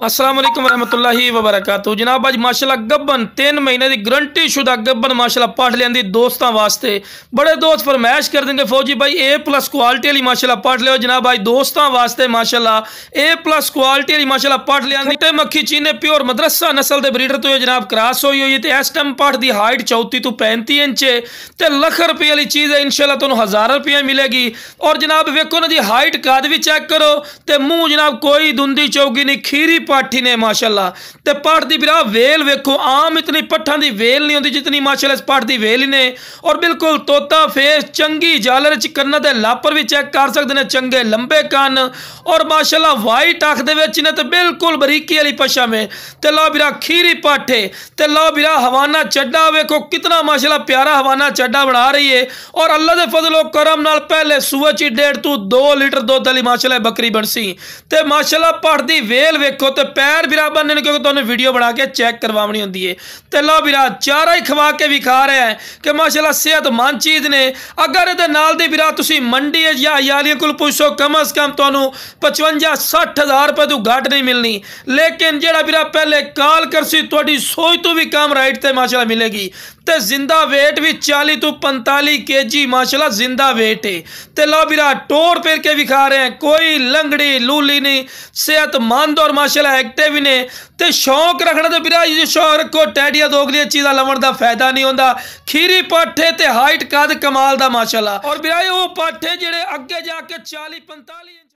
अस्सलाम वालेकुम रहमतुल्लाहि व बरकातहू। जनाब अज माशाल्लाह गब्बन 3 महीने की गारंटी शुदा गब्बन माशाल्लाह पाठ लियांदी दोस्तों वास्ते। बड़े दोस्त फरमाइश कर देंगे फौजी भाई A+ क्वालिटी वाली माशाल्लाह पाठ लियो। जनाब अज दोस्तों वास्ते माशाल्लाह A+ क्वालिटी वाली माशाल्लाह पाठ लियांदी। खट्टे मक्खी चीने प्योर मदरसा नस्ल के ब्रीडर तो जनाब क्रॉस हुई हुई है। इस टाइम पाठ की हाइट 34 तो 35 इंच है तो लख रुपये वाली चीज़ है। इंशाल्लाह तुहानू 1000 रुपये मिलेगी। और जनाब वेखो ना जी हाइट कद भी चेक करो तो मुँह जनाब कोई धुंधी चौगी नहीं, खीरी पाठी ने माशाल्लाह। ते पाठ दी बिरा वेल वेखो, आम इतनी पट्ठां दी वेल नहीं होती जितनी माशाल्लाह इस पाठ दी वेल ही ने। और बिल्कुल तोता फेस चंगी जालर च कन्ना दे लापर भी चेक कर सकते हैं, चंगे लंबे कन और माशाल्लाह वाइट अख दे विच ने ते बिल्कुल बरीकी वाली पशा में। ते लो बिरा खीरी पाठे ते लो बिरा हवाना चड्डा वेखो कितना माशाल्लाह प्यारा हवाना चड्डा बना रही है। और अल्लाह दे फजलो करम नाल पहले सूए च 1.5 तो 2 लीटर दुध वाली माशाल्लाह बकरी बनसी। ते माशाल्लाह पाठ दी वेल वेखो ते पैर बिरा बनने क्योंकि तुहानू वीडियो बना के चेक करवानी होंदी है। ते लो बिरा चारा ही खवा के विखा रहे हैं कि माशाल्लाह सेहतमंद चीज़ ने। अगर ये नाल दी बिरा तुसी मंडी या यालियां कोल पुछो कम अज कम तुहानू 55-60 हज़ार रुपये तो घट नहीं मिलनी। लेकिन जेड़ा बिरा पहले कॉल करसी तुहाडी सोच तो भी कम राइट ते माशाल्लाह मिलेगी। ते जिंदा वेट भी 40 तो 45 kg माशाल्लाह जिंदा वेट है। ते लो बिरा टोर फिर के विखा रहे हैं, कोई लंगड़ी लूली नहीं, सेहतमंद और माशाल्लाह एक्टिव ने। ते शौक रखना तो बिरा ये शौक रखो, टैडिया दोगलियां चीज़ा लवन का फायदा नहीं होता। खीरी पाठे ते हाइट कद कमाल दा माशाल्लाह। और बिरा वो पाठे जेड़े अगे जाके 40-45